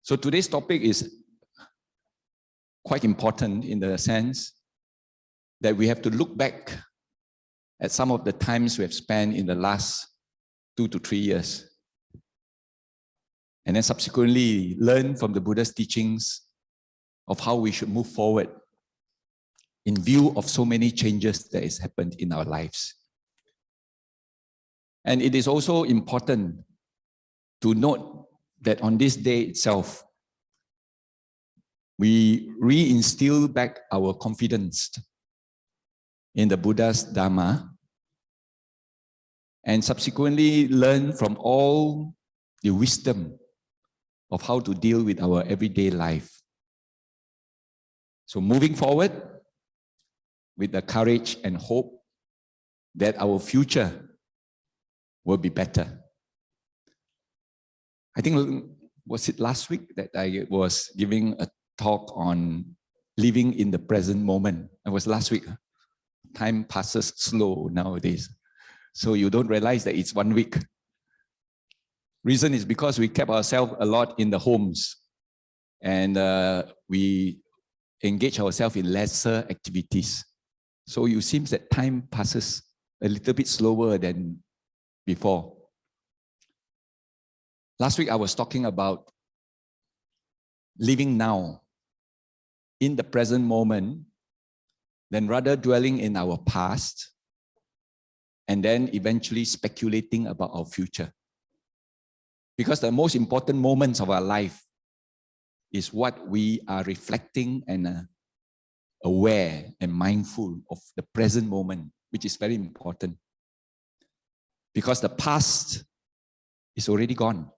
So today's topic is quite important in the sense that we have to look back at some of the times we have spent in the last 2 to 3 years. And then subsequently learn from the Buddha's teachings of how we should move forward in view of so many changes that has happened in our lives. And it is also important to note that on this day itself, we reinstill back our confidence in the Buddha's Dharma and subsequently learn from all the wisdom of how to deal with our everyday life. So moving forward with the courage and hope that our future will be better. I think, was it last week that I was giving a talk on living in the present moment? It was last week. Time passes slow nowadays. So you don't realize that it's 1 week. Reason is because we kept ourselves a lot in the homes and we engage ourselves in lesser activities. So it seems that time passes a little bit slower than before. Last week I was talking about living now in the present moment, then rather dwelling in our past and then eventually speculating about our future. Because the most important moments of our life is what we are reflecting and aware and mindful of the present moment, which is very important. Because the past is already gone.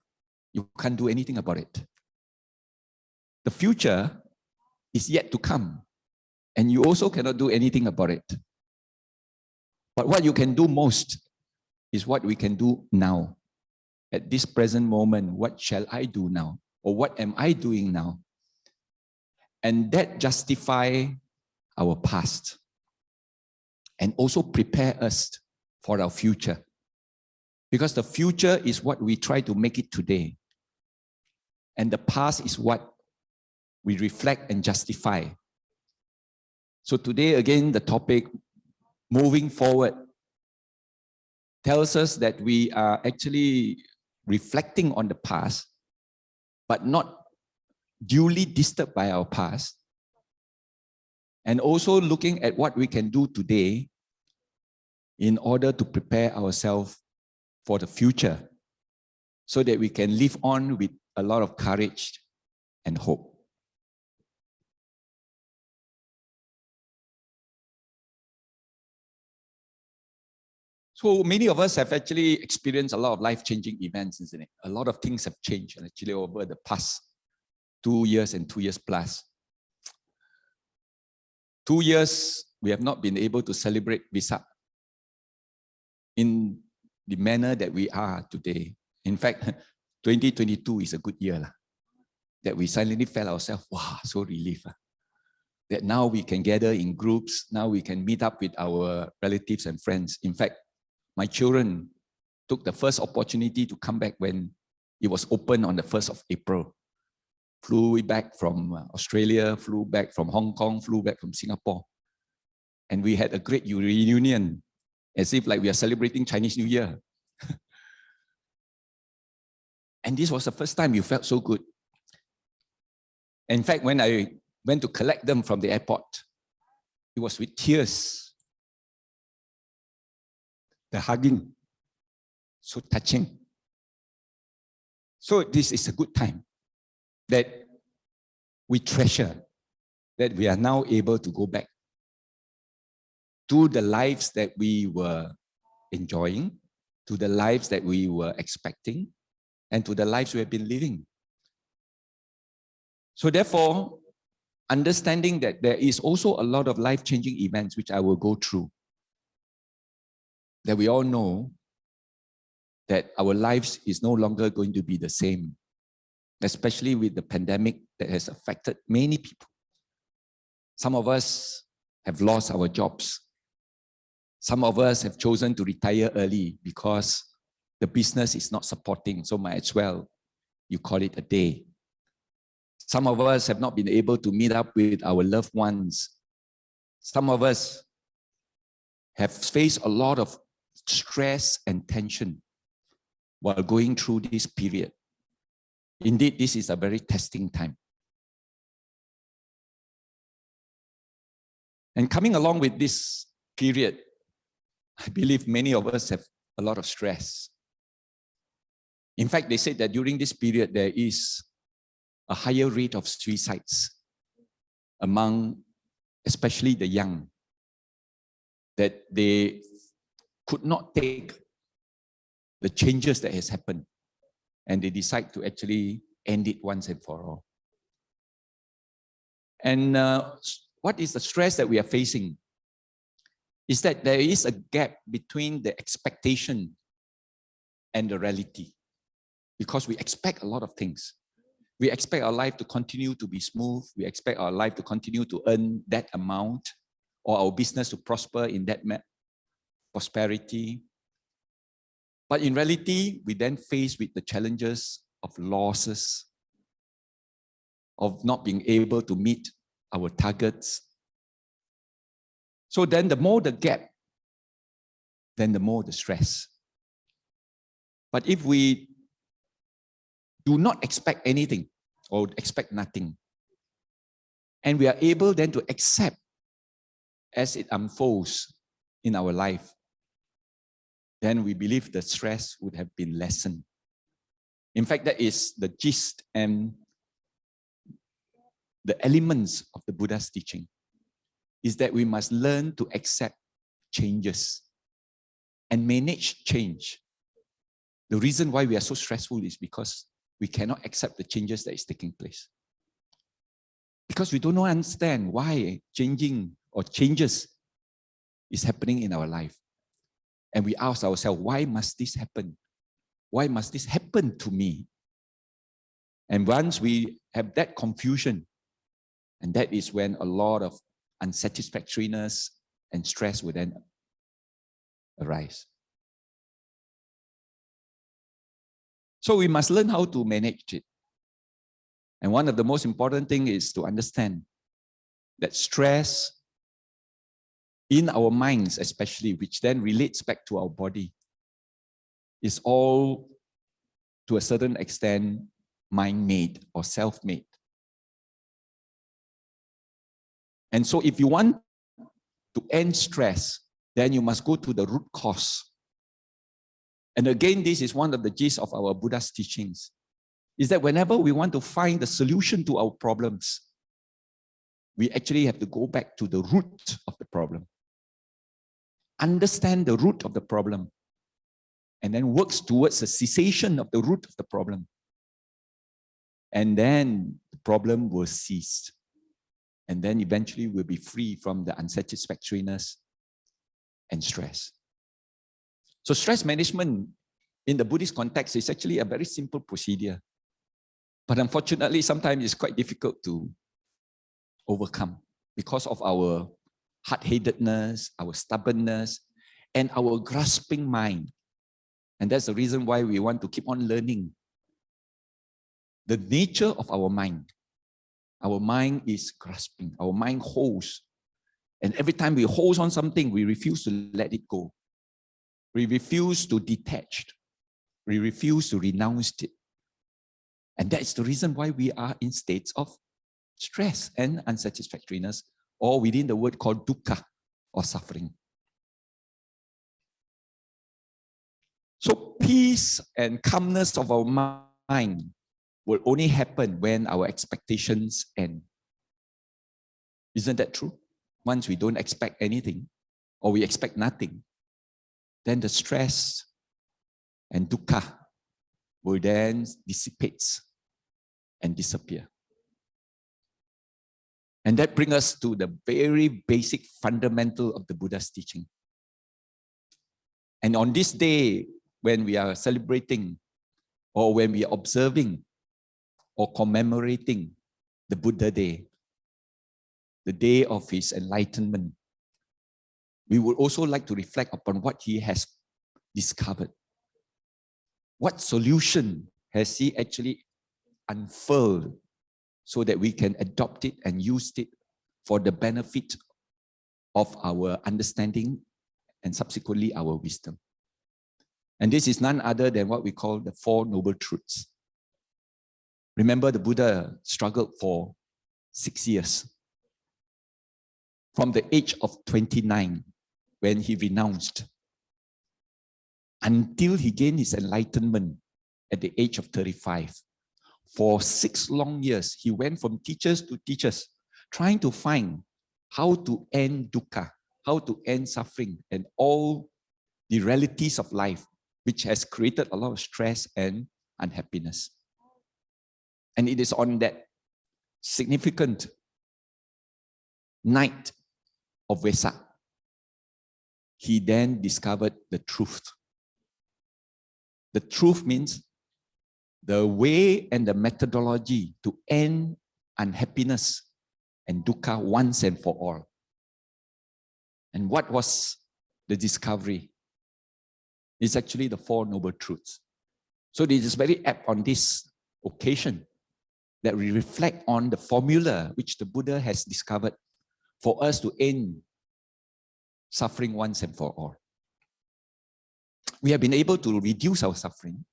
You can't do anything about it. The future is yet to come, and you also cannot do anything about it. But what you can do most is what we can do now. At this present moment, what shall I do now? Or what am I doing now? And that justify our past and also prepare us for our future. Because the future is what we try to make it today. And the past is what we reflect and justify. So today, again, the topic, moving forward, tells us that we are actually reflecting on the past, but not duly disturbed by our past. And also looking at what we can do today in order to prepare ourselves for the future so that we can live on with a lot of courage and hope. So many of us have actually experienced a lot of life-changing events, isn't it? A lot of things have changed actually over the past 2 years and 2 years plus. 2 years, we have not been able to celebrate Vesak in the manner that we are today. In fact, 2022 is a good year that we suddenly felt ourselves, wow, so relieved. That now we can gather in groups, now we can meet up with our relatives and friends. In fact, my children took the first opportunity to come back when it was open on the 1st of April. Flew back from Australia, flew back from Hong Kong, flew back from Singapore. And we had a great reunion, as if like we are celebrating Chinese New Year. And this was the first time you felt so good. In fact, when I went to collect them from the airport, it was with tears. The hugging, so touching. So this is a good time that we treasure, that we are now able to go back to the lives that we were enjoying, to the lives that we were expecting, and to the lives we have been living. So therefore, understanding that there is also a lot of life-changing events which I will go through, that we all know that our lives is no longer going to be the same, especially with the pandemic that has affected many people. Some of us have lost our jobs. Some of us have chosen to retire early because the business is not supporting, so might as well you call it a day. Some of us have not been able to meet up with our loved ones. Some of us have faced a lot of stress and tension while going through this period. Indeed, this is a very testing time. And coming along with this period, I believe many of us have a lot of stress. In fact, they said that during this period, there is a higher rate of suicides among especially the young, that they could not take the changes that has happened, and they decide to actually end it once and for all. And what is the stress that we are facing? Is that there is a gap between the expectation and the reality, because we expect a lot of things. We expect our life to continue to be smooth. We expect our life to continue to earn that amount, or our business to prosper in that prosperity. But in reality, we then face with the challenges of losses, of not being able to meet our targets. So then the more the gap, then the more the stress. But if we do not expect anything or expect nothing, and we are able then to accept as it unfolds in our life, then we believe the stress would have been lessened. In fact, that is the gist and the elements of the Buddha's teaching, is that we must learn to accept changes and manage change. The reason why we are so stressful is because we cannot accept the changes that is taking place. Because we don't understand why changing or changes is happening in our life. And we ask ourselves, why must this happen? Why must this happen to me? And once we have that confusion, and that is when a lot of unsatisfactoriness and stress will then arise. So we must learn how to manage it. And one of the most important things is to understand that stress in our minds especially, which then relates back to our body, is all to a certain extent mind-made or self-made. And so if you want to end stress, then you must go to the root cause. And again, this is one of the gist of our Buddha's teachings, is that whenever we want to find the solution to our problems, we actually have to go back to the root of the problem. Understand the root of the problem, and then works towards the cessation of the root of the problem. And then the problem will cease. And then eventually we'll be free from the unsatisfactoriness and stress. So stress management in the Buddhist context is actually a very simple procedure. But unfortunately, sometimes it's quite difficult to overcome because of our hard-headedness, our stubbornness, and our grasping mind. And that's the reason why we want to keep on learning the nature of our mind. Our mind is grasping. Our mind holds. And every time we hold on something, we refuse to let it go. We refuse to detach. We refuse to renounce it. And that's the reason why we are in states of stress and unsatisfactoriness, or within the word called dukkha, or suffering. So peace and calmness of our mind will only happen when our expectations end. Isn't that true? Once we don't expect anything, or we expect nothing, then the stress and dukkha will then dissipate and disappear. And that brings us to the very basic fundamental of the Buddha's teaching. And on this day, when we are celebrating, or when we are observing, or commemorating the Buddha Day, the day of his enlightenment, we would also like to reflect upon what he has discovered. What solution has he actually unfurled so that we can adopt it and use it for the benefit of our understanding and subsequently our wisdom. And this is none other than what we call the Four Noble Truths. Remember, the Buddha struggled for 6 years. From the age of 29, when he renounced, until he gained his enlightenment at the age of 35. For 6 long years, he went from teachers to teachers, trying to find how to end dukkha, how to end suffering and all the realities of life, which has created a lot of stress and unhappiness. And it is on that significant night of Vesak, he then discovered the truth. The truth means the way and the methodology to end unhappiness and dukkha once and for all. And what was the discovery? It's actually the Four Noble Truths. So this is very apt on this occasion that we reflect on the formula which the Buddha has discovered for us to end suffering once and for all. We have been able to reduce our suffering.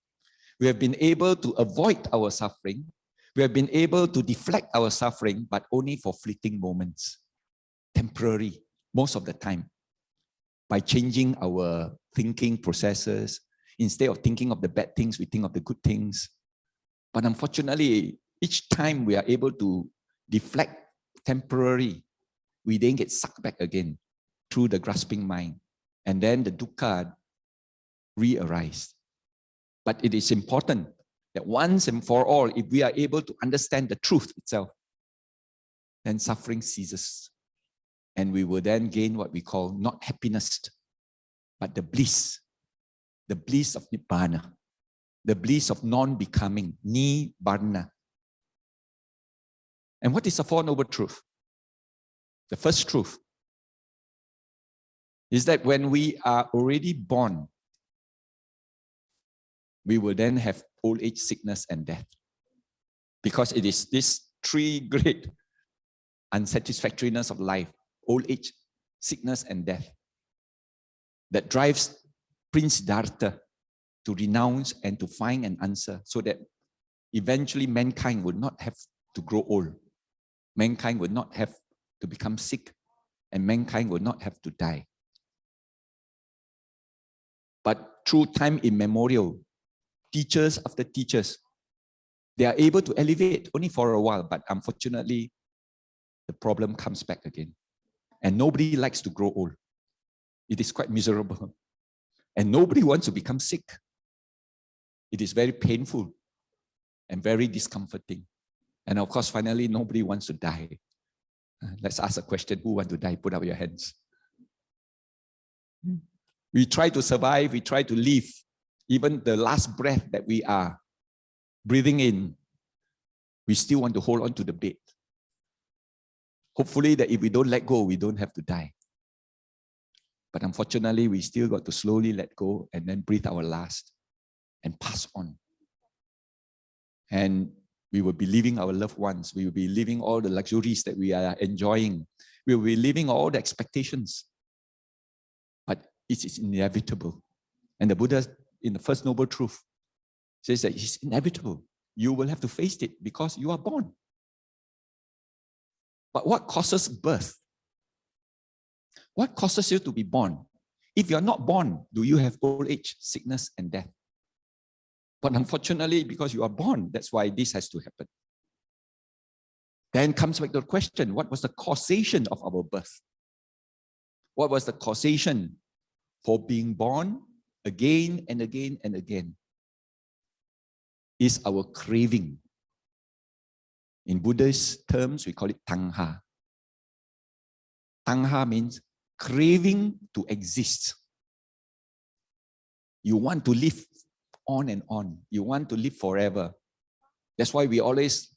We have been able to avoid our suffering. We have been able to deflect our suffering, but only for fleeting moments, temporary, most of the time, by changing our thinking processes. Instead of thinking of the bad things, we think of the good things. But unfortunately, each time we are able to deflect temporary, we then get sucked back again through the grasping mind. And then the dukkha re-arise. But it is important that once and for all, if we are able to understand the truth itself, then suffering ceases. And we will then gain what we call not happiness, but the bliss of Nibbana, the bliss of non-becoming, Nibbana. And what is the Four Noble Truth? The first truth is that when we are already born, we will then have old age, sickness, and death. Because it is these 3 great unsatisfactoriness of life, old age, sickness, and death, that drives Prince Siddhartha to renounce and to find an answer so that eventually mankind would not have to grow old. Mankind would not have to become sick, and mankind would not have to die. But through time immemorial, teachers after teachers, they are able to elevate only for a while, but unfortunately, the problem comes back again. And nobody likes to grow old. It is quite miserable. And nobody wants to become sick. It is very painful and very discomforting. And of course, finally, nobody wants to die. Let's ask a question. Who wants to die? Put up your hands. We try to survive. We try to live. Even the last breath that we are breathing in, we still want to hold on to the bed. Hopefully that if we don't let go, we don't have to die. But unfortunately, we still got to slowly let go and then breathe our last and pass on. And we will be leaving our loved ones. We will be leaving all the luxuries that we are enjoying. We will be leaving all the expectations. But it is inevitable. And the Buddha, in the First Noble Truth, says that it's inevitable. You will have to face it because you are born. But what causes birth? What causes you to be born? If you're not born, do you have old age, sickness, and death? But unfortunately, because you are born, that's why this has to happen. Then comes back to the question, what was the causation of our birth? What was the causation for being born again and again and again? Is our craving. In Buddhist terms, we call it tangha. Tangha means craving to exist. You want to live on and on. You want to live forever. That's why we always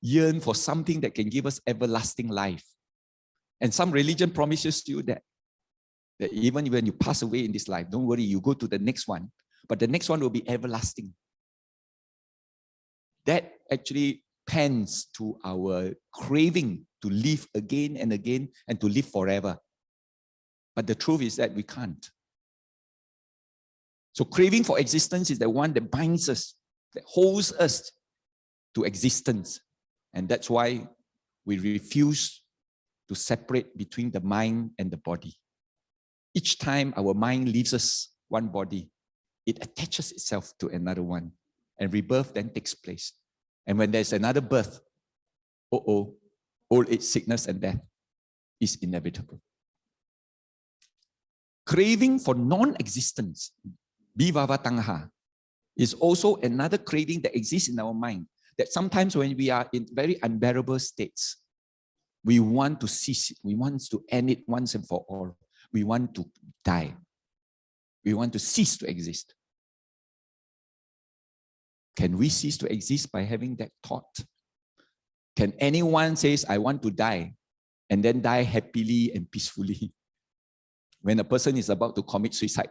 yearn for something that can give us everlasting life. And some religion promises you that even when you pass away in this life, don't worry, you go to the next one, but the next one will be everlasting. That actually pans to our craving to live again and again and to live forever. But the truth is that we can't. So craving for existence is the one that binds us, that holds us to existence. And that's why we refuse to separate between the mind and the body. Each time our mind leaves us one body, it attaches itself to another one, and rebirth then takes place. And when there's another birth, old age, sickness, and death is inevitable. Craving for non-existence, bhava tangha, is also another craving that exists in our mind. That sometimes when we are in very unbearable states, we want to cease it. We want to end it once and for all. We want to die. We want to cease to exist. Can we cease to exist by having that thought? Can anyone say, I want to die, and then die happily and peacefully? When a person is about to commit suicide,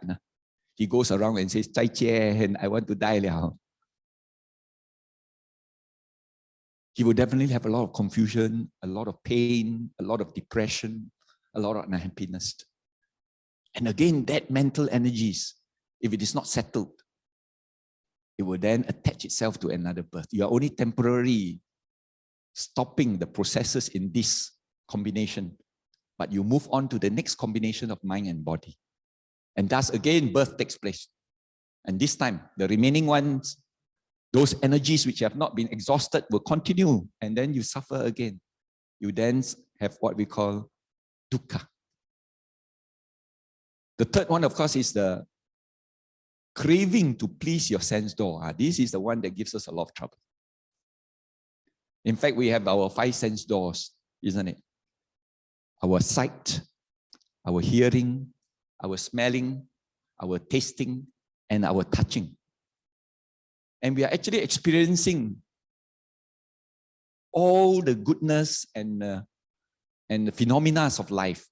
he goes around and says, "Zai jian, I want to die liao." He will definitely have a lot of confusion, a lot of pain, a lot of depression, a lot of unhappiness. And again, that mental energies, if it is not settled, it will then attach itself to another birth. You are only temporarily stopping the processes in this combination, but you move on to the next combination of mind and body. And thus again, birth takes place. And this time, the remaining ones, those energies which have not been exhausted will continue, and then you suffer again. You then have what we call dukkha. The third one, of course, is the craving to please your sense door. This is the one that gives us a lot of trouble. In fact, we have our 5 sense doors, isn't it? Our sight, our hearing, our smelling, our tasting, and our touching. And we are actually experiencing all the goodness and the phenomena of life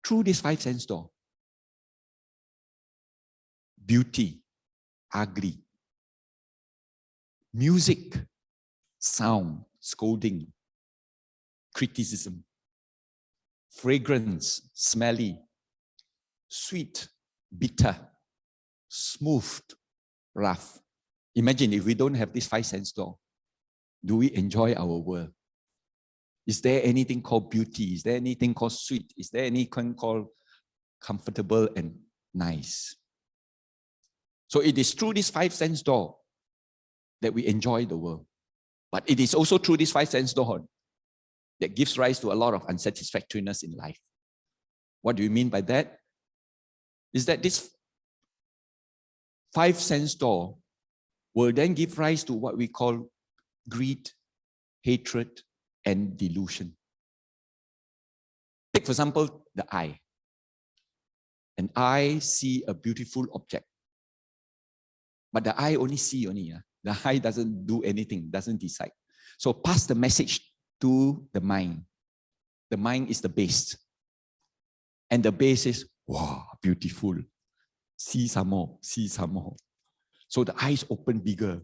through this 5 sense door. Beauty, ugly. Music, sound, scolding, criticism. Fragrance, smelly. Sweet, bitter. Smooth, rough. Imagine if we don't have this 5 sense door, do we enjoy our world? Is there anything called beauty? Is there anything called sweet? Is there anything called comfortable and nice? So it is through this 5 sense door that we enjoy the world. But it is also through this 5 sense door that gives rise to a lot of unsatisfactoriness in life. What do you mean by that? Is that this 5 sense door will then give rise to what we call greed, hatred, and delusion. Take, for example, the eye. An eye see a beautiful object. But the eye only see only. The eye doesn't do anything, doesn't decide. So pass the message to the mind. The mind is the base. And the base is, wow, beautiful. See some more, see some more. So the eyes open bigger,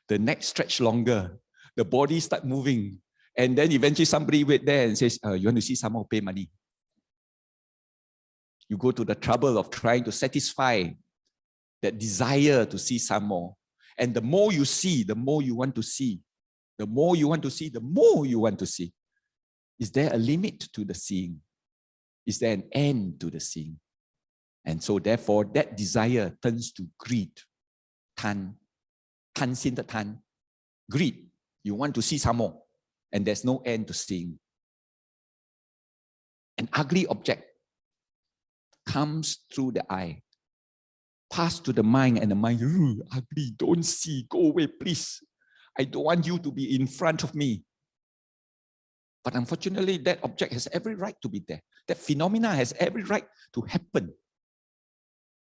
the neck stretch longer, the body start moving. And then eventually somebody wait there and says, you want to see some more, pay money. You go to the trouble of trying to satisfy that desire to see some more. And the more you see, the more you want to see. The more you want to see, the more you want to see. Is there a limit to the seeing? Is there an end to the seeing? And so therefore, that desire turns to greed. Tan sin the tan. Greed. You want to see some more. And there's no end to seeing. An ugly object comes through the eye, pass to the mind, and the mind, ugly, don't see, go away, please. I don't want you to be in front of me. But unfortunately, that object has every right to be there. That phenomena has every right to happen.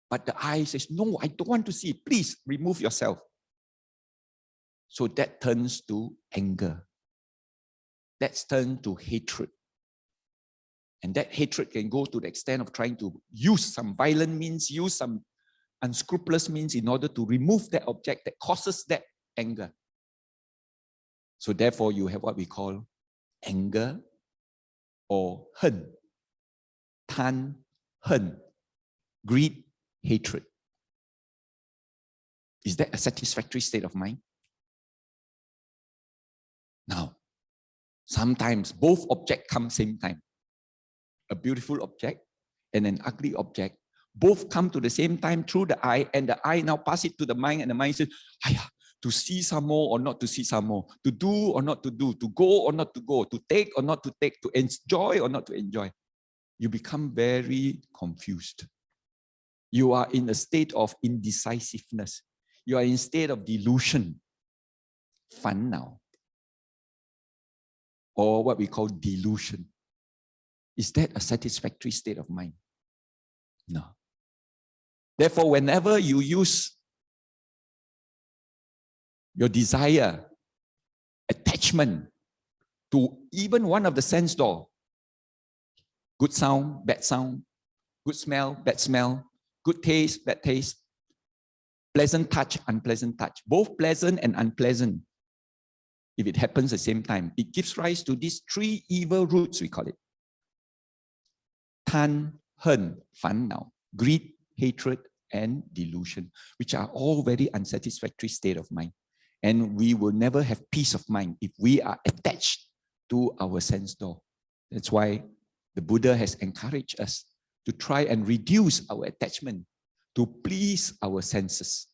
But the eye says, no, I don't want to see. Please remove yourself. So that turns to anger. That's turned to hatred. And that hatred can go to the extent of trying to use some violent means, use some unscrupulous means in order to remove that object that causes that anger. So therefore, you have what we call anger or hen, tan, hen, greed, hatred. Is that a satisfactory state of mind? Now, sometimes both objects come same time. A beautiful object and an ugly object both come to the same time through the eye, and the eye now pass it to the mind, and the mind says, to see some more or not to see some more, to do or not to do, to go or not to go, to take or not to take, to enjoy or not to enjoy. You become very confused. You are in a state of indecisiveness. You are in a state of delusion, fan now, or what we call delusion. Is that a satisfactory state of mind? No. Therefore, whenever you use your desire, attachment to even one of the sense door, good sound, bad sound, good smell, bad smell, good taste, bad taste, pleasant touch, unpleasant touch, both pleasant and unpleasant, if it happens at the same time, it gives rise to these three evil roots, we call it. Tan, hen, fan now, greed, hatred, and delusion, which are all very unsatisfactory state of mind. And we will never have peace of mind if we are attached to our sense door. That's why the Buddha has encouraged us to try and reduce our attachment to please our senses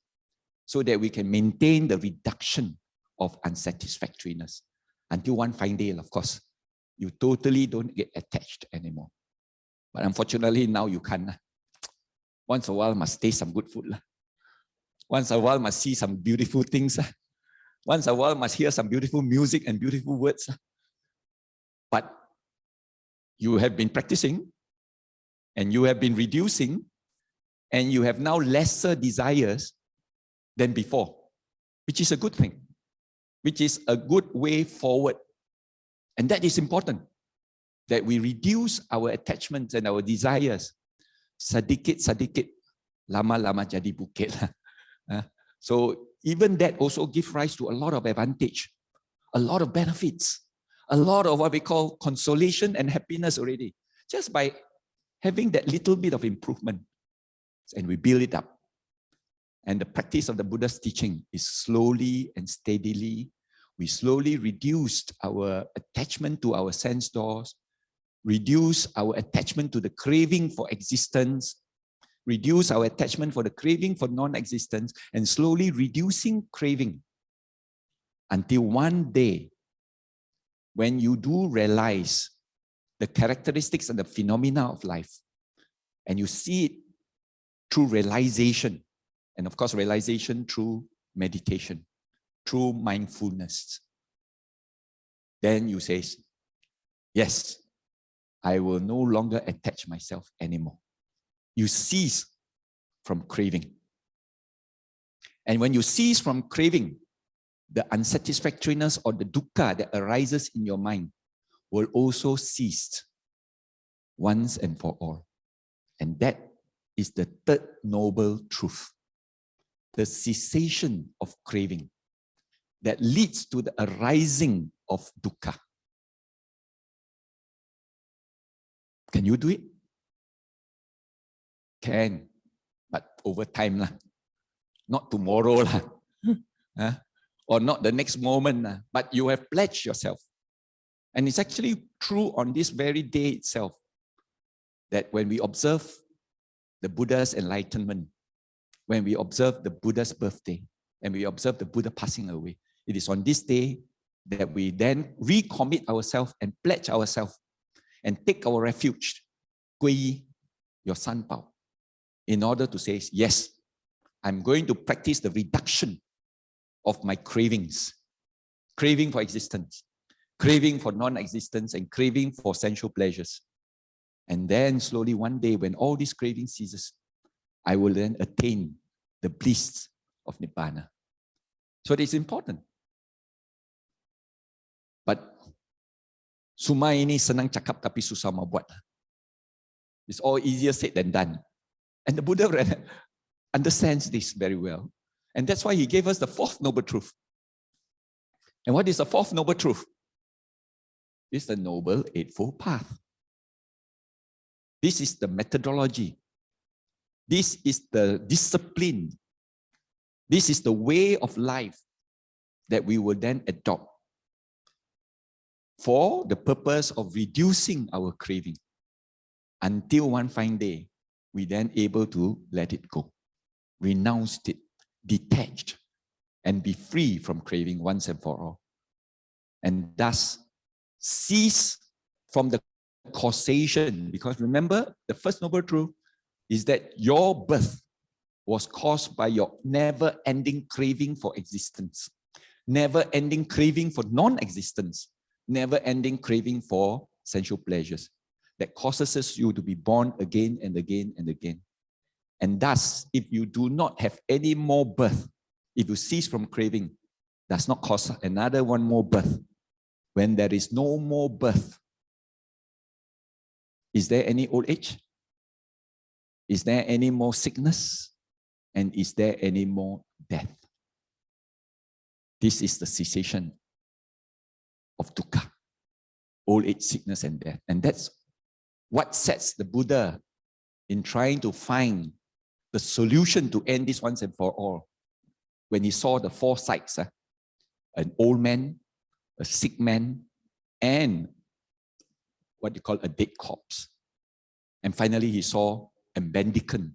so that we can maintain the reduction of unsatisfactoriness until one fine day, of course, you totally don't get attached anymore. But unfortunately, now you can't. Once a while, must taste some good food. Once a while, must see some beautiful things. Once a while, must hear some beautiful music and beautiful words. But you have been practicing, and you have been reducing, and you have now lesser desires than before, which is a good thing, which is a good way forward. And that is important, that we reduce our attachments and our desires. Sedikit-sedikit, lama-lama jadi bukit. So even that also gives rise to a lot of advantage, a lot of benefits, a lot of what we call consolation and happiness already, just by having that little bit of improvement. And we build it up. And the practice of the Buddha's teaching is slowly and steadily. We slowly reduced our attachment to our sense doors, reduce our attachment to the craving for existence, reduce our attachment for the craving for non-existence, and slowly reducing craving until one day when you do realize the characteristics and the phenomena of life, and you see it through realization, and of course realization through meditation, through mindfulness, then you say, yes, I will no longer attach myself anymore. You cease from craving. And when you cease from craving, the unsatisfactoriness or the dukkha that arises in your mind will also cease once and for all. And that is the third noble truth, the cessation of craving that leads to the arising of dukkha. Can you do it? Can, but over time lah. Not tomorrow lah. Or not the next moment lah. But you have pledged yourself. And it's actually true on this very day itself that when we observe the Buddha's enlightenment, when we observe the Buddha's birthday, and we observe the Buddha passing away, it is on this day that we then recommit ourselves and pledge ourselves and take our refuge, Gui, your sanpao, in order to say, yes, I'm going to practice the reduction of my cravings, craving for existence, craving for non-existence, and craving for sensual pleasures. And then slowly one day when all these cravings ceases, I will then attain the bliss of Nibbana. So it is important. But Sumai ini senang cakap tapi susah mau buat. It's all easier said than done. And the Buddha understands this very well. And that's why he gave us the fourth noble truth. And what is the fourth noble truth? It's the Noble Eightfold Path. This is the methodology. This is the discipline. This is the way of life that we will then adopt for the purpose of reducing our craving until one fine day, we then able to let it go, renounce it, detached, and be free from craving once and for all. And thus cease from the causation, because remember, the first noble truth is that your birth was caused by your never-ending craving for existence, never-ending craving for non-existence, never-ending craving for sensual pleasures that causes you to be born again and again and again. And thus, if you do not have any more birth, if you cease from craving, does not cause another one more birth. When there is no more birth, is there any old age? Is there any more sickness? And is there any more death? This is the cessation of dukkha, old age, sickness, and death. And that's what sets the Buddha in trying to find the solution to end this once and for all. When he saw the four sights, an old man, a sick man, and what you call a dead corpse. And finally, he saw a mendicant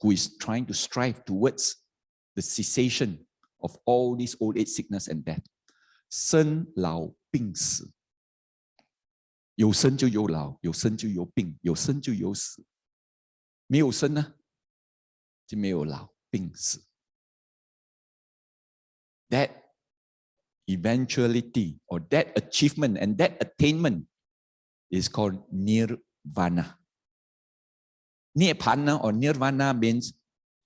who is trying to strive towards the cessation of all these old age, sickness, and death. 生老病死，有生就有老，有生就有病，有生就有死。没有生呢，就没有老病死。That eventuality or that achievement and that attainment is called nirvana. Nirvana or nirvana means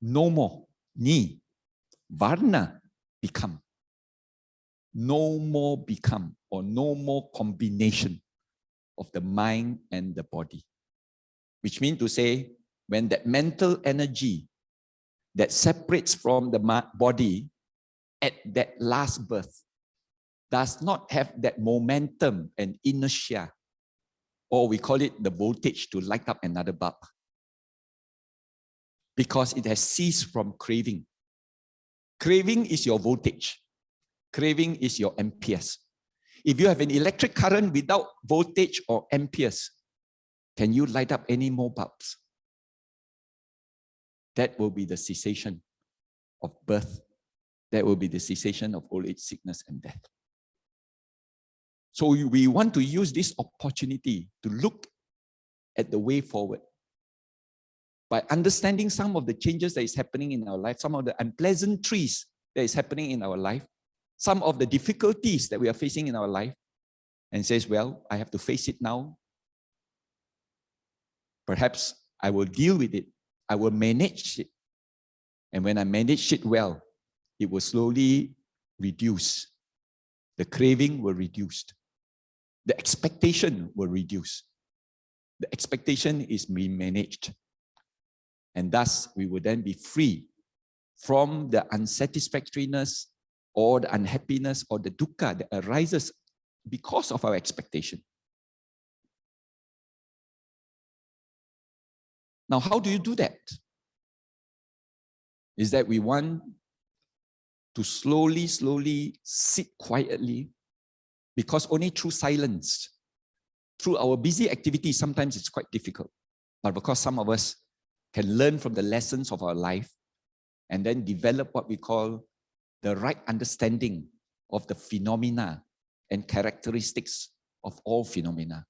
no more. Ni, varna, become. No more become or no more combination of the mind and the body. Which means to say, when that mental energy that separates from the body at that last birth does not have that momentum and inertia, or we call it the voltage to light up another bulb, because it has ceased from craving. Craving is your voltage. Craving is your amperes. If you have an electric current without voltage or amperes, can you light up any more bulbs? That will be the cessation of birth. That will be the cessation of old age, sickness, and death. So we want to use this opportunity to look at the way forward by understanding some of the changes that is happening in our life, some of the unpleasantries that is happening in our life, some of the difficulties that we are facing in our life, and says, well, I have to face it now. Perhaps I will deal with it. I will manage it. And when I manage it well, it will slowly reduce. The craving will reduce. The expectation will reduce. The expectation is being managed. And thus, we will then be free from the unsatisfactoriness or the unhappiness or the dukkha that arises because of our expectation. Now, how do you do that? Is that we want to slowly sit quietly, because only through silence, through our busy activities, sometimes it's quite difficult. But because some of us can learn from the lessons of our life and then develop what we call the right understanding of the phenomena and characteristics of all phenomena.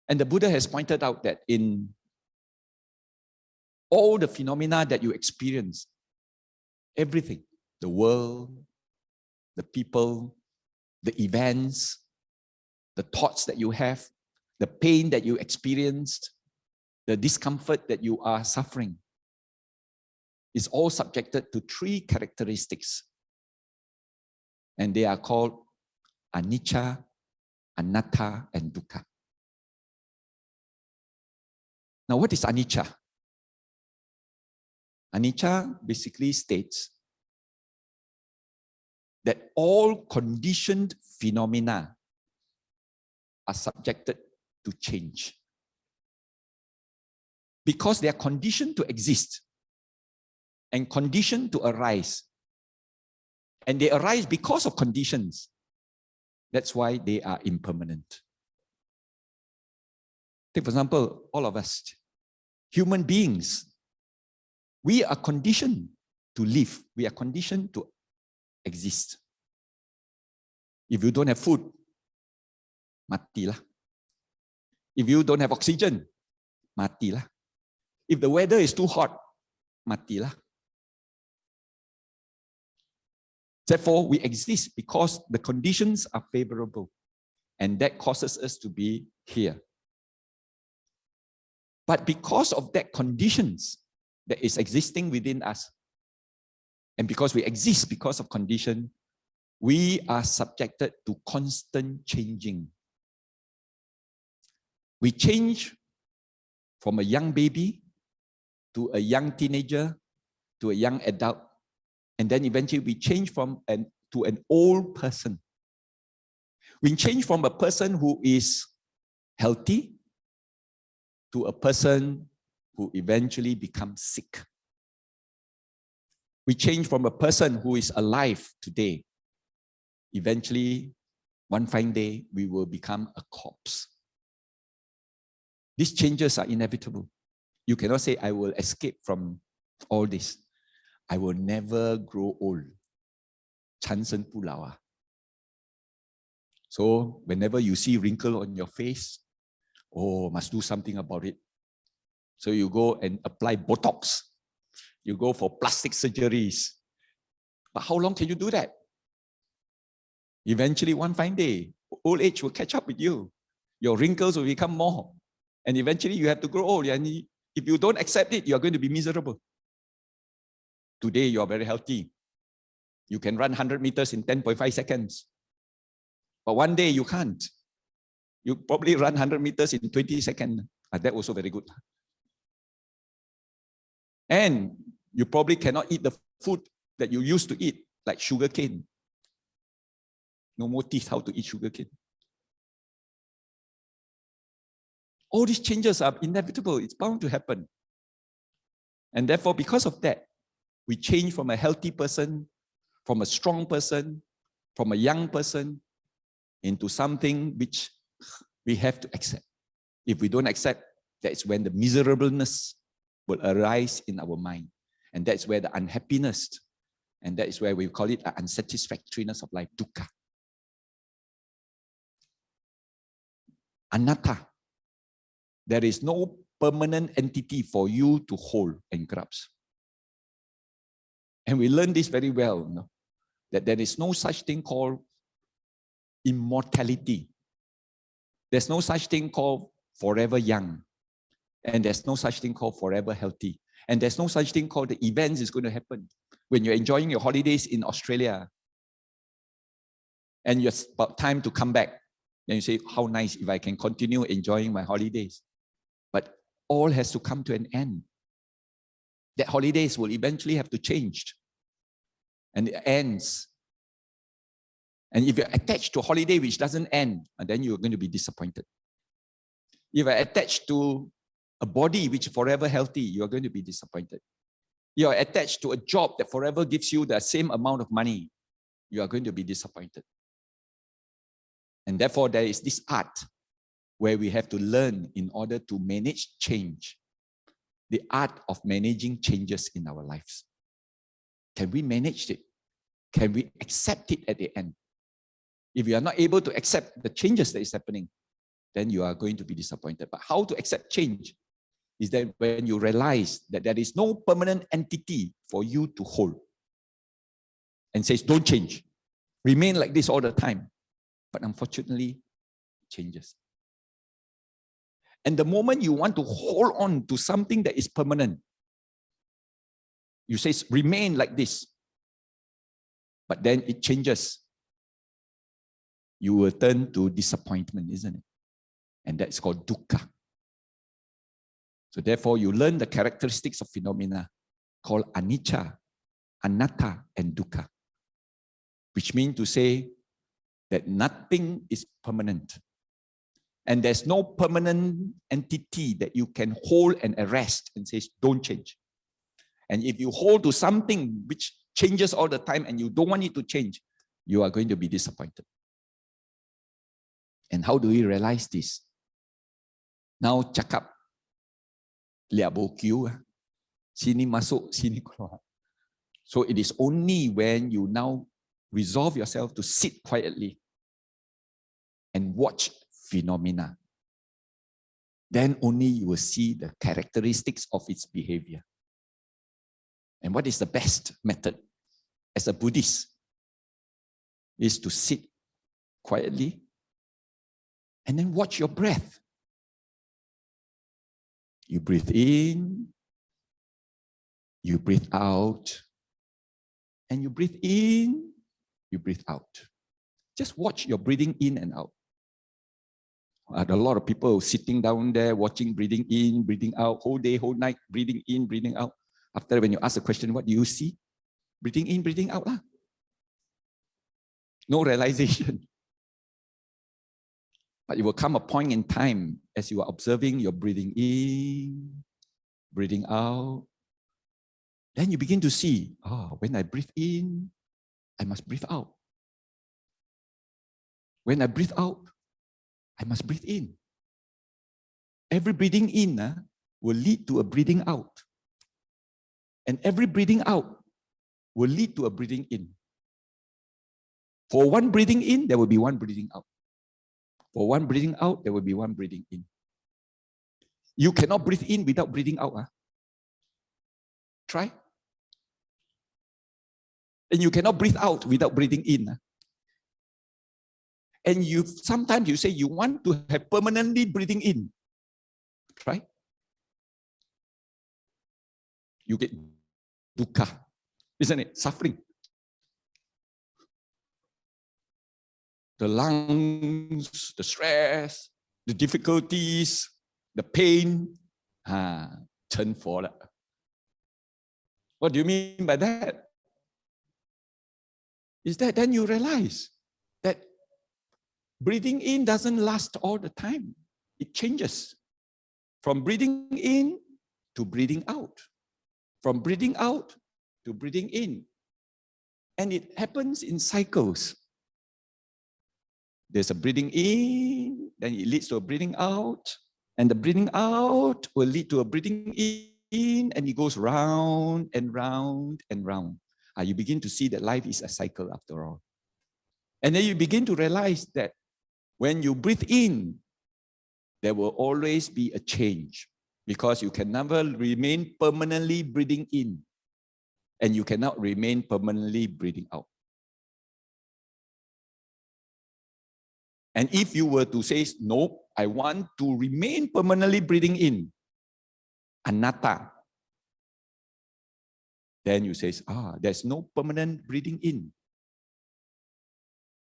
And the Buddha has pointed out that in all the phenomena that you experience, everything, the world, the people, the events, the thoughts that you have, the pain that you experienced, the discomfort that you are suffering, is all subjected to three characteristics. And they are called anicca, anatta, and dukkha. Now, what is anicca? Anicca basically states that all conditioned phenomena are subjected to change. Because they are conditioned to exist and conditioned to arise. And they arise because of conditions. That's why they are impermanent. Take, for example, all of us, human beings, we are conditioned to live. We are conditioned to exist. If you don't have food, matilah. If you don't have oxygen, matilah. If the weather is too hot, matilah. Therefore, we exist because the conditions are favorable, and that causes us to be here. But because of that conditions that is existing within us, and because we exist because of condition, we are subjected to constant changing. We change from a young baby to a young teenager to a young adult, and then eventually we change to an old person. We change from a person who is healthy to a person who eventually becomes sick. We change from a person who is alive today. Eventually, one fine day, we will become a corpse. These changes are inevitable. You cannot say, I will escape from all this. I will never grow old. 长生不老啊. So whenever you see wrinkle on your face, oh, must do something about it. So you go and apply Botox. You go for plastic surgeries. But how long can you do that? Eventually, one fine day, old age will catch up with you. Your wrinkles will become more. And eventually, you have to grow old. And if you don't accept it, you are going to be miserable. Today, you are very healthy. You can run 100 meters in 10.5 seconds. But one day, you can't. You probably run 100 meters in 20 seconds. That also very good. And you probably cannot eat the food that you used to eat, like sugar cane. No more teeth how to eat sugar cane. All these changes are inevitable. It's bound to happen. And therefore, because of that, we change from a healthy person, from a strong person, from a young person, into something which we have to accept. If we don't accept, that's when the miserableness will arise in our mind. And that's where the unhappiness, and that is where we call it the unsatisfactoriness of life, dukkha. Anatta. There is no permanent entity for you to hold and grasp. And we learn this very well, no? That there is no such thing called immortality. There's no such thing called forever young. And there's no such thing called forever healthy. And there's no such thing called the events is going to happen. When you're enjoying your holidays in Australia, and it's about time to come back, then you say, how nice if I can continue enjoying my holidays. But all has to come to an end. That holidays will eventually have to change. And it ends. And if you're attached to a holiday which doesn't end, then you're going to be disappointed. If you're attached to a body which is forever healthy, you're going to be disappointed. You're attached to a job that forever gives you the same amount of money, you are going to be disappointed. And therefore, there is this art where we have to learn in order to manage change. The art of managing changes in our lives. Can we manage it? Can we accept it at the end? If you are not able to accept the changes that is happening, then you are going to be disappointed. But how to accept change is that when you realize that there is no permanent entity for you to hold and says, don't change. Remain like this all the time. But unfortunately, it changes. And the moment you want to hold on to something that is permanent, you say, remain like this. But then it changes. You will turn to disappointment, isn't it? And that's called dukkha. So therefore, you learn the characteristics of phenomena called anicca, anatta, and dukkha. which means to say that nothing is permanent. And there's no permanent entity that you can hold and arrest and say, don't change. And if you hold to something which changes all the time and you don't want it to change, you are going to be disappointed. And how do we realize this? Now cakap, lihat bokiu, sini masuk, sini keluar. So it is only when you now resolve yourself to sit quietly and watch phenomena, then only you will see the characteristics of its behavior. And what is the best method as a Buddhist is to sit quietly and then watch your breath. You breathe in, you breathe out, and you breathe in, you breathe out. Just watch your breathing in and out. There are a lot of people sitting down there watching, breathing in, breathing out, whole day, whole night, breathing in, breathing out. After when you ask the question, what do you see? Breathing in, breathing out. No realization. But it will come a point in time as you are observing your breathing in, breathing out. Then you begin to see, when I breathe in, I must breathe out. When I breathe out, I must breathe in. Every breathing in will lead to a breathing out. And every breathing out will lead to a breathing in. For one breathing in, there will be one breathing out. For one breathing out, there will be one breathing in. You cannot breathe in without breathing out. Try. And you cannot breathe out without breathing in. And sometimes you say you want to have permanently breathing in. Try. You get dukkha, isn't it? Suffering. The lungs, the stress, the difficulties, the pain, turn for. What do you mean by that? Is that then you realize that breathing in doesn't last all the time. It changes from breathing in to breathing out, from breathing out to breathing in. And it happens in cycles. There's a breathing in, then it leads to a breathing out, and the breathing out will lead to a breathing in, and it goes round and round and round. You begin to see that life is a cycle after all. And then you begin to realize that when you breathe in, there will always be a change because you can never remain permanently breathing in and you cannot remain permanently breathing out. And if you were to say, no, I want to remain permanently breathing in, anatta, then you say, there's no permanent breathing in.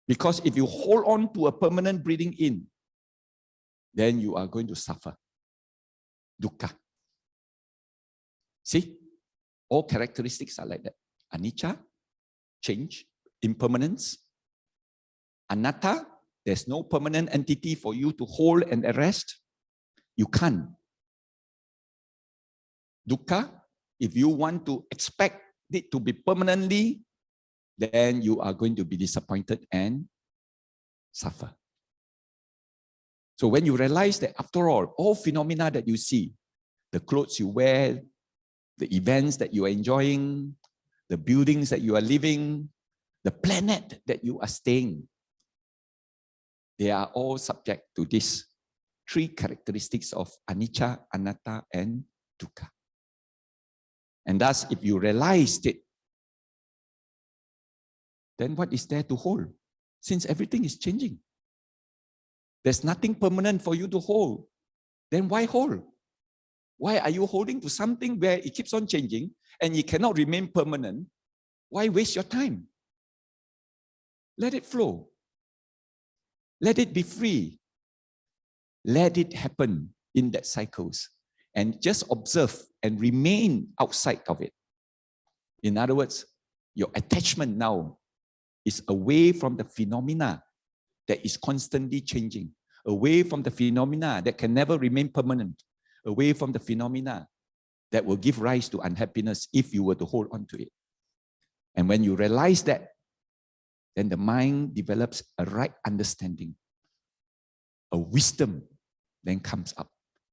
Because if you hold on to a permanent breathing in, then you are going to suffer. Dukkha. See? All characteristics are like that. Anicca, change, impermanence. Anatta, there's no permanent entity for you to hold and arrest. You can't. Dukkha, if you want to expect it to be permanently, then you are going to be disappointed and suffer. So when you realize that after all phenomena that you see, the clothes you wear, the events that you are enjoying, the buildings that you are living, the planet that you are staying, they are all subject to these three characteristics of anicca, anatta, and dukkha. And thus, if you realized it, then what is there to hold? Since everything is changing. There's nothing permanent for you to hold. Then why hold? Why are you holding to something where it keeps on changing and it cannot remain permanent? Why waste your time? Let it flow. Let it be free. Let it happen in that cycles. And just observe and remain outside of it. In other words, your attachment now is away from the phenomena that is constantly changing, away from the phenomena that can never remain permanent, away from the phenomena that will give rise to unhappiness if you were to hold on to it. And when you realize that, then the mind develops a right understanding. A wisdom then comes up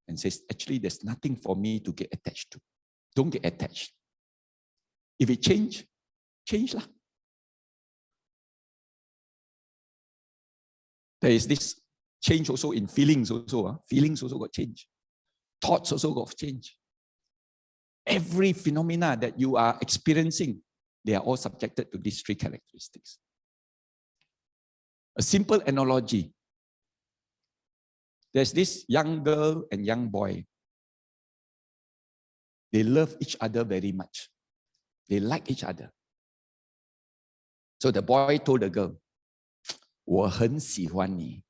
and says, actually, there's nothing for me to get attached to. Don't get attached. If it change lah. There is this change also in feelings also. Feelings also got change. Thoughts also got change. Every phenomena that you are experiencing, they are all subjected to these three characteristics. A simple analogy. There's this young girl and young boy. They love each other very much. They like each other. So the boy told the girl, 我很喜欢你.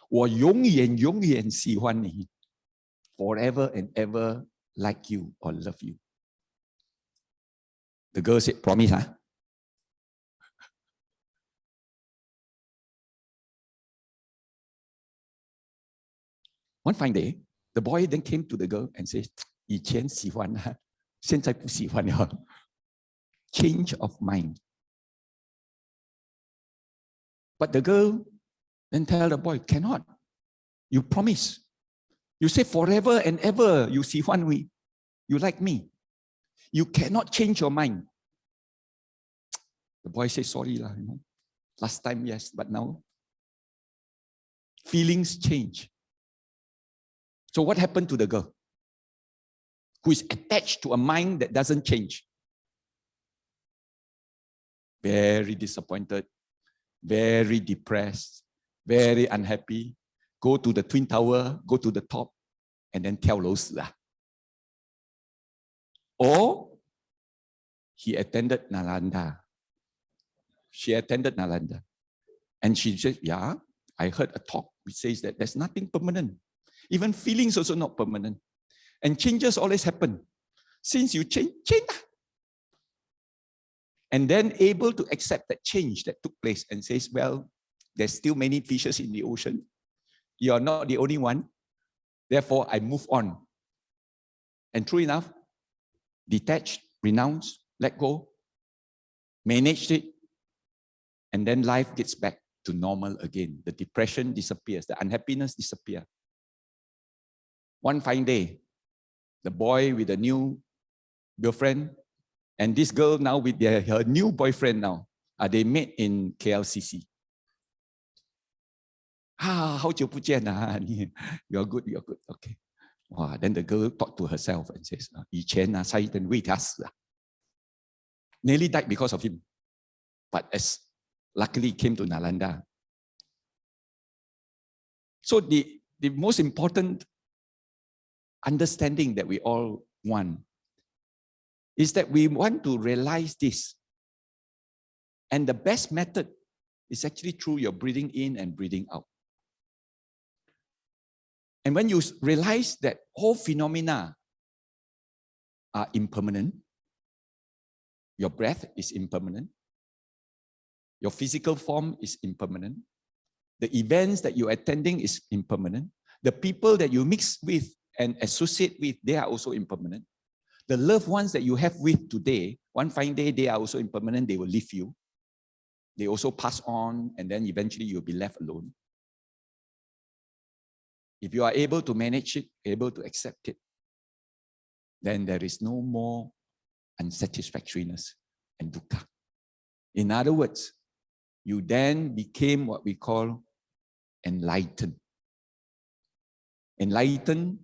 我永远永远喜欢你. Forever and ever like you or love you. The girl said, promise, huh? One fine day, the boy then came to the girl and said, 以前喜欢啊，现在不喜欢了. Change of mind. But the girl then tell the boy, cannot. You promise. You say forever and ever you 喜欢 me. You like me. You cannot change your mind. The boy said, sorry lah, last time yes, but now feelings change. So what happened to the girl who is attached to a mind that doesn't change? Very disappointed, very depressed, very unhappy. Go to the Twin Tower, go to the top, and then 跳楼死啊. Or he attended Nalanda. She attended Nalanda. And she said, yeah, I heard a talk which says that there's nothing permanent. Even feelings also not permanent. And changes always happen. Since you change. And then able to accept that change that took place and says, well, there's still many fishes in the ocean. You are not the only one. Therefore, I move on. And true enough, detached, renounce, let go, managed it, and then life gets back to normal again. The depression disappears, the unhappiness disappears. One fine day, the boy with a new girlfriend, and this girl now with her new boyfriend now, they met in KLCC. 好久不见啊, you're good, okay. Wow, then the girl talked to herself and says, 以前啊，差一点为他死啊. Nearly died because of him. But as luckily came to Nalanda. So the most important understanding that we all want is that we want to realize this. And the best method is actually through your breathing in and breathing out. And when you realize that all phenomena are impermanent, your breath is impermanent, your physical form is impermanent, the events that you're attending is impermanent, the people that you mix with and associate with, they are also impermanent. The loved ones that you have with today, one fine day, they are also impermanent, they will leave you. They also pass on, and then eventually you'll be left alone. If you are able to manage it, able to accept it, then there is no more unsatisfactoriness and dukkha. In other words, you then became what we call enlightened. Enlightened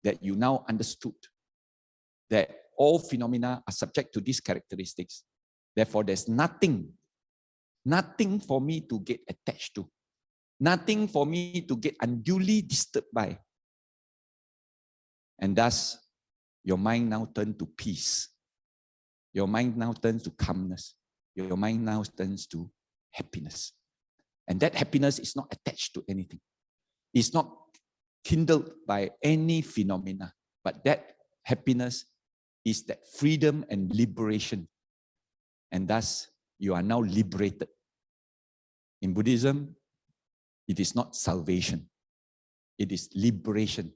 that you now understood that all phenomena are subject to these characteristics. Therefore, there's nothing for me to get attached to. Nothing for me to get unduly disturbed by. And thus, your mind now turns to peace. Your mind now turns to calmness. Your mind now turns to happiness. And that happiness is not attached to anything. It's not kindled by any phenomena. But that happiness is that freedom and liberation. And thus, you are now liberated. In Buddhism, it is not salvation. It is liberation,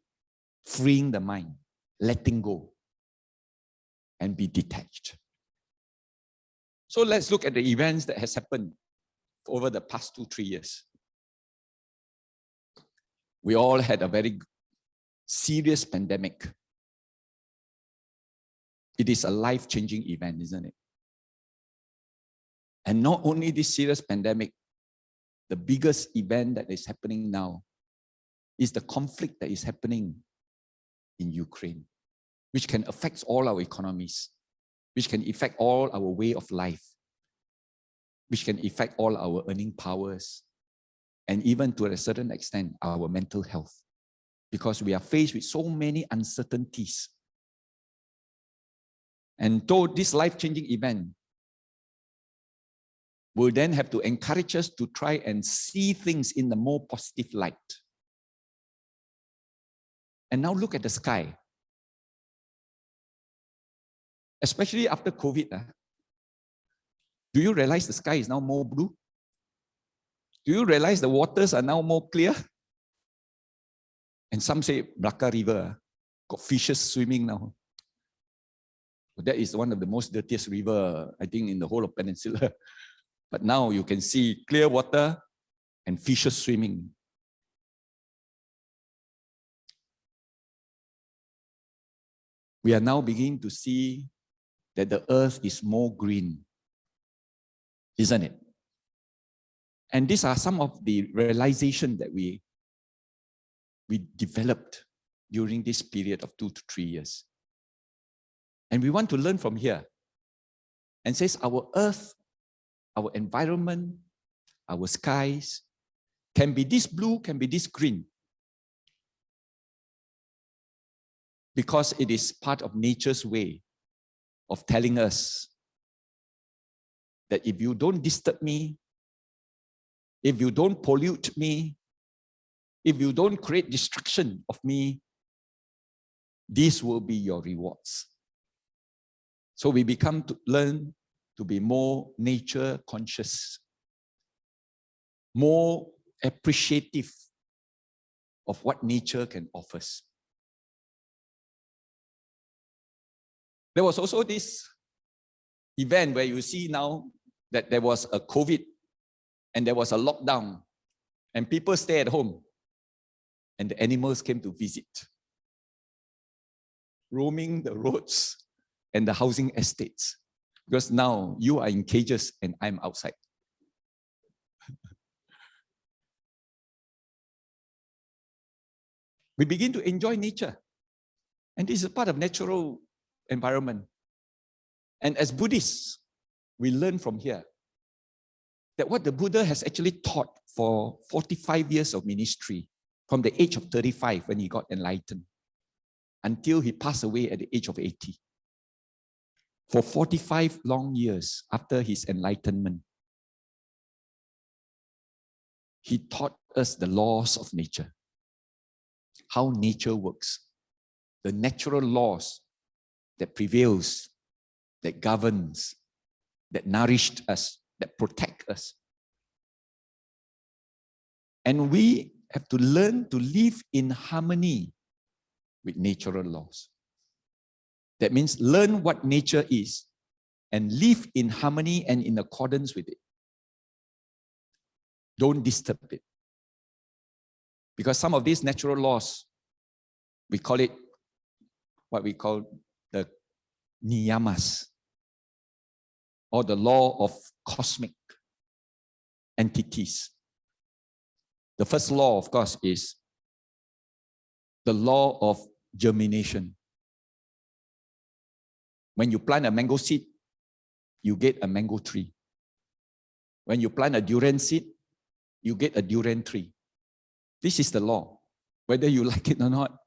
freeing the mind, letting go, and be detached. So let's look at the events that has happened over the past 2-3 years. We all had a very serious pandemic. It is a life-changing event, isn't it? And not only this serious pandemic, the biggest event that is happening now is the conflict that is happening in Ukraine, which can affect all our economies, which can affect all our way of life, which can affect all our earning powers, and even to a certain extent, our mental health, because we are faced with so many uncertainties. And though this life-changing event will then have to encourage us to try and see things in the more positive light. And now look at the sky. Especially after COVID. Do you realize the sky is now more blue? Do you realize the waters are now more clear? And some say Blaka River got fishes swimming now. That is one of the most dirtiest river, I think, in the whole of Peninsula. But now you can see clear water and fishes swimming. We are now beginning to see that the earth is more green, isn't it? And these are some of the realizations that we developed during this period of 2 to 3 years. And we want to learn from here. And says our earth, our environment, our skies can be this blue, can be this green. Because it is part of nature's way of telling us that if you don't disturb me, if you don't pollute me, if you don't create destruction of me, these will be your rewards. So we become to learn to be more nature conscious, more appreciative of what nature can offer us. There was also this event where you see now that there was a COVID and there was a lockdown and people stay at home and the animals came to visit, roaming the roads and the housing estates, because now you are in cages and I'm outside. We begin to enjoy nature, and this is part of natural environment. And as Buddhists, we learn from here that what the Buddha has actually taught for 45 years of ministry, from the age of 35 when he got enlightened, until he passed away at the age of 80. For 45 long years after his enlightenment, he taught us the laws of nature, how nature works, the natural laws that prevails, that governs, that nourished us, that protect us. And we have to learn to live in harmony with natural laws. That means learn what nature is and live in harmony and in accordance with it. Don't disturb it. Because some of these natural laws, we call it what we call the niyamas, or the law of cosmic entities. The first law, of course, is the law of germination. When you plant a mango seed, you get a mango tree. When you plant a durian seed, you get a durian tree. This is the law. Whether you like it or not,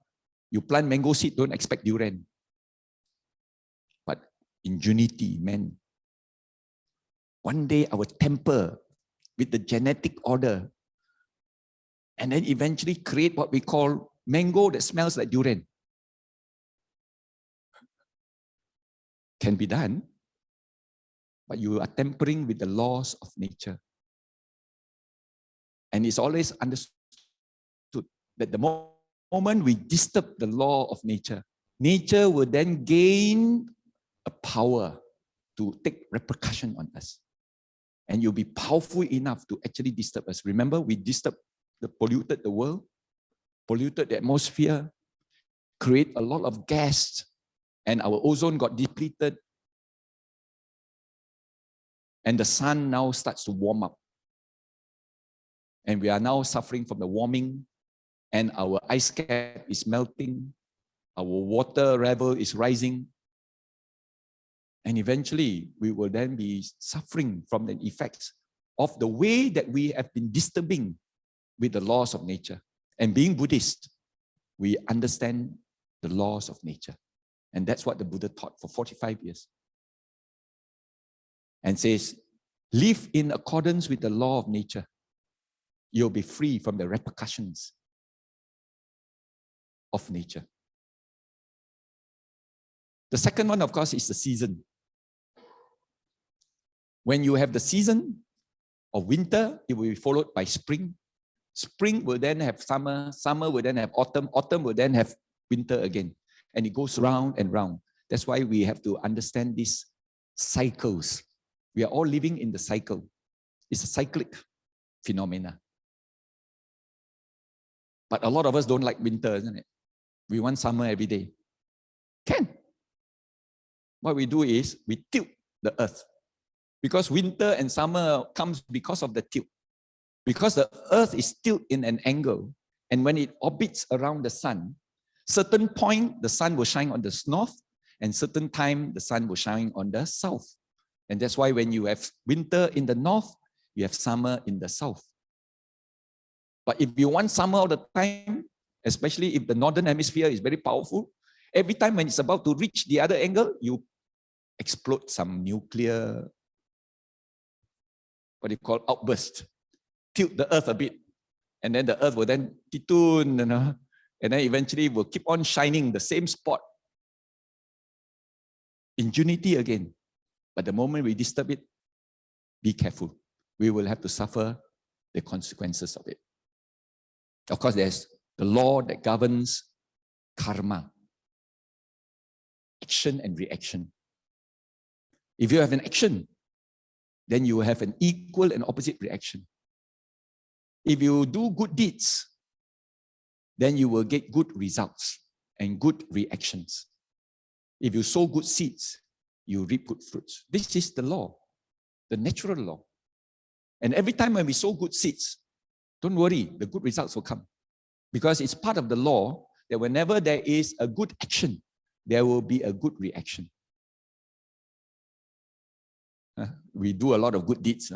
you plant mango seed, don't expect durian. But ingenuity, man. One day our temper with the genetic order, and then eventually create what we call mango that smells like durian. Can be done. but you are tampering with the laws of nature. And it's always understood that the moment we disturb the law of nature, nature will then gain a power to take repercussion on us. And you'll be powerful enough to actually disturb us. Remember, we polluted the world, polluted the atmosphere, create a lot of gas, and our ozone got depleted. And the sun now starts to warm up. And we are now suffering from the warming, and our ice cap is melting, our water level is rising. And eventually, we will then be suffering from the effects of the way that we have been disturbing with the laws of nature. And being Buddhist, we understand the laws of nature. And that's what the Buddha taught for 45 years. And says, live in accordance with the law of nature. You'll be free from the repercussions of nature. The second one, of course, is the season. When you have the season of winter, it will be followed by spring. Spring will then have summer. Summer will then have autumn. Autumn will then have winter again. And it goes round and round. That's why we have to understand these cycles. We are all living in the cycle. It's a cyclic phenomena. But a lot of us don't like winter, isn't it? We want summer every day. Can. What we do is we tilt the earth. Because winter and summer comes because of the tilt. Because the earth is tilted in an angle. And when it orbits around the sun, certain point the sun will shine on the north, and certain time the sun will shine on the south. And that's why when you have winter in the north, you have summer in the south. But if you want summer all the time, especially if the northern hemisphere is very powerful, every time when it's about to reach the other angle, you explode some nuclear, what you call outburst, tilt the earth a bit. And then the earth will then titun, and then eventually will keep on shining the same spot in unity again. But the moment we disturb it, be careful. We will have to suffer the consequences of it. Of course, there's the law that governs karma, action and reaction. If you have an action, then you will have an equal and opposite reaction. If you do good deeds, then you will get good results and good reactions. If you sow good seeds, you reap good fruits. This is the law, the natural law. And every time when we sow good seeds, don't worry, the good results will come. Because it's part of the law that whenever there is a good action, there will be a good reaction. We do a lot of good deeds.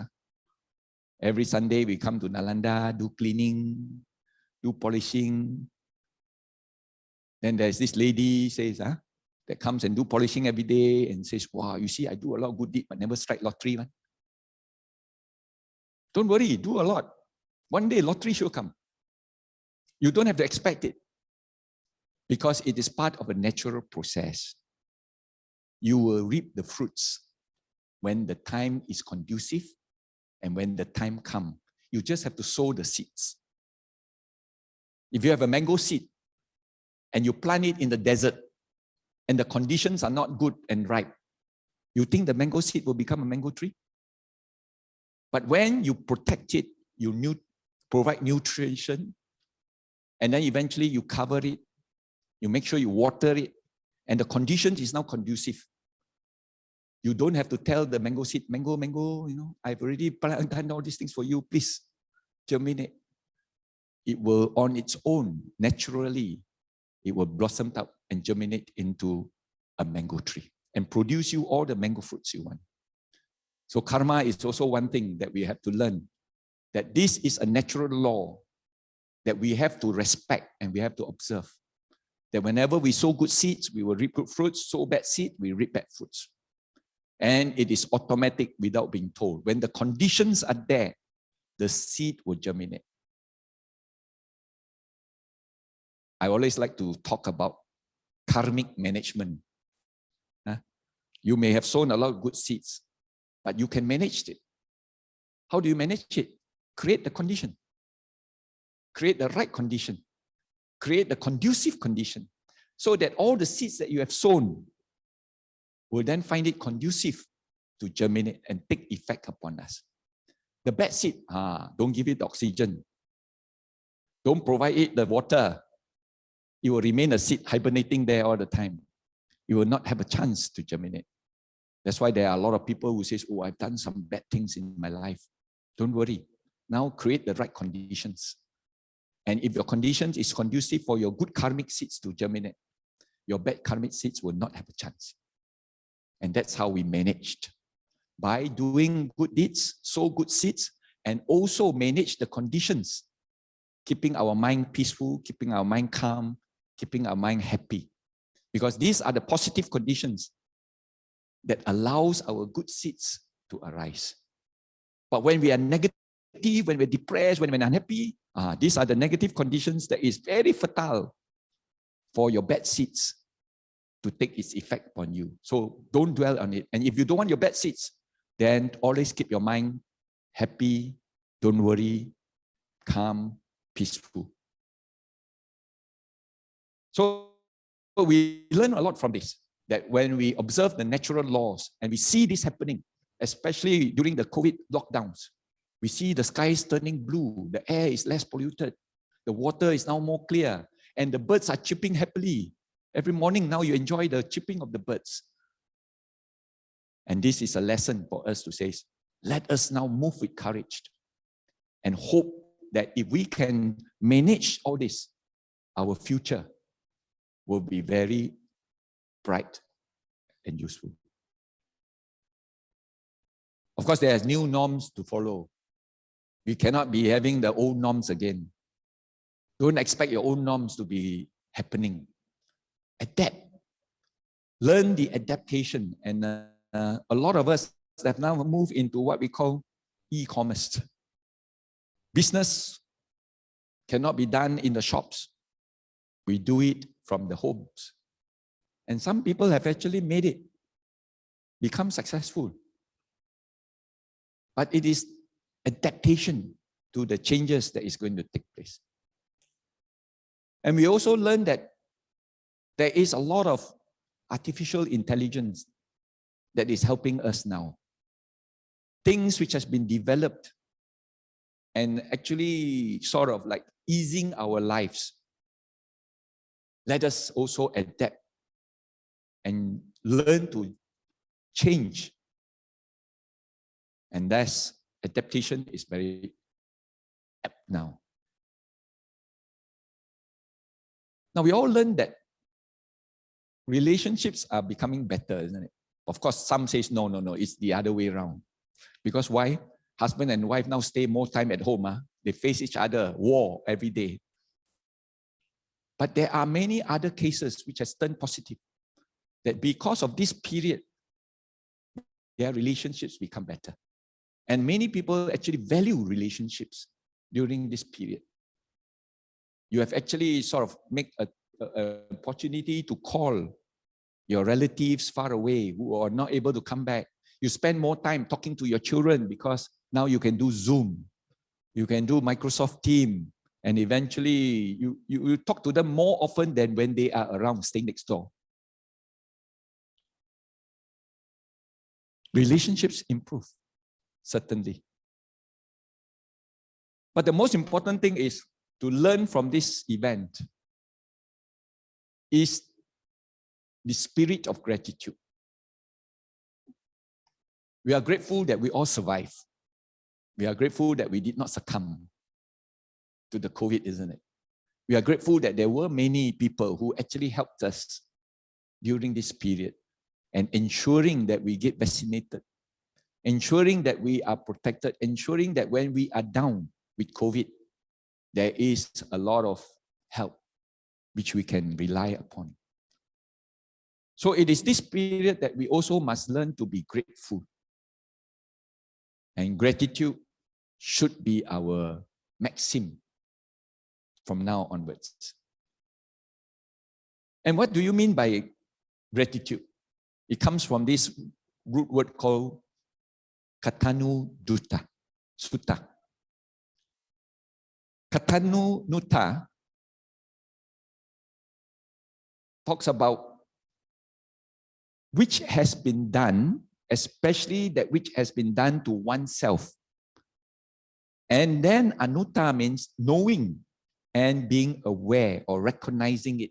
Every Sunday we come to Nalanda, do cleaning, do polishing. Then there's this lady says, that comes and do polishing every day and says, wow, you see, I do a lot of good deeds, but never strike lottery. Man. Don't worry, do a lot. One day lottery should come. You don't have to expect it because it is part of a natural process. You will reap the fruits when the time is conducive and when the time comes. You just have to sow the seeds. If you have a mango seed and you plant it in the desert and the conditions are not good and ripe, you think the mango seed will become a mango tree? But when you protect it, you provide nutrition, and then eventually you cover it, you make sure you water it, and the conditions is now conducive. You don't have to tell the mango seed, mango, I've already done all these things for you, please germinate. It will on its own, naturally, it will blossom up and germinate into a mango tree and produce you all the mango fruits you want. So karma is also one thing that we have to learn, that this is a natural law that we have to respect and we have to observe. That whenever we sow good seeds, we will reap good fruits, sow bad seed, we reap bad fruits. And it is automatic without being told. When the conditions are there, the seed will germinate. I always like to talk about karmic management. You may have sown a lot of good seeds, but you can manage it. How do you manage it? Create the condition. Create the right condition. Create the conducive condition so that all the seeds that you have sown will then find it conducive to germinate and take effect upon us. The bad seed, don't give it oxygen. Don't provide it the water. It will remain a seed hibernating there all the time. It will not have a chance to germinate. That's why there are a lot of people who say, oh, I've done some bad things in my life. Don't worry. Now create the right conditions. And if your conditions is conducive for your good karmic seeds to germinate, your bad karmic seeds will not have a chance. And that's how we managed. By doing good deeds, sow good seeds, and also manage the conditions, keeping our mind peaceful, keeping our mind calm, keeping our mind happy. Because these are the positive conditions that allows our good seeds to arise. But when we are negative, when we're depressed, when we're unhappy, these are the negative conditions that is very fertile for your bad seeds to take its effect upon you. So don't dwell on it. And if you don't want your bad seeds, then always keep your mind happy, don't worry, calm, peaceful. So we learn a lot from this, that when we observe the natural laws and we see this happening, especially during the COVID lockdowns, we see the skies turning blue, the air is less polluted, the water is now more clear, and the birds are chirping happily. Every morning now you enjoy the chirping of the birds. And this is a lesson for us to say, let us now move with courage and hope that if we can manage all this, our future will be very bright and useful. Of course, there are new norms to follow. We cannot be having the old norms again. Don't expect your own norms to be happening. Adapt. Learn the adaptation. And a lot of us have now moved into what we call e-commerce. Business cannot be done in the shops. We do it from the homes. And some people have actually made it, become successful. But it is adaptation to the changes that is going to take place. And we also learned that there is a lot of artificial intelligence that is helping us now. Things which has been developed and actually sort of like easing our lives. Let us also adapt and learn to change. And thus, adaptation is very apt now. Now, we all learn that relationships are becoming better, isn't it? Of course, some says, no, it's the other way around. Because why? Husband and wife now stay more time at home. They face each other, war every day. But there are many other cases which has turned positive. That because of this period, their relationships become better. And many people actually value relationships during this period. You have actually sort of make an opportunity to call your relatives far away who are not able to come back. You spend more time talking to your children because now you can do Zoom. You can do Microsoft Teams. And eventually you talk to them more often than when they are around, staying next door. Relationships improve, certainly. But the most important thing is to learn from this event is the spirit of gratitude. We are grateful that we all survived. We are grateful that we did not succumb to the COVID, isn't it? We are grateful that there were many people who actually helped us during this period and ensuring that we get vaccinated, ensuring that we are protected, ensuring that when we are down with COVID, there is a lot of help which we can rely upon. So it is this period that we also must learn to be grateful. And gratitude should be our maxim from now onwards. And what do you mean by gratitude? It comes from this root word called Katanu Dutta Sutta. Katanu Nutta talks about which has been done, especially that which has been done to oneself. And then Anutta means knowing and being aware or recognizing it.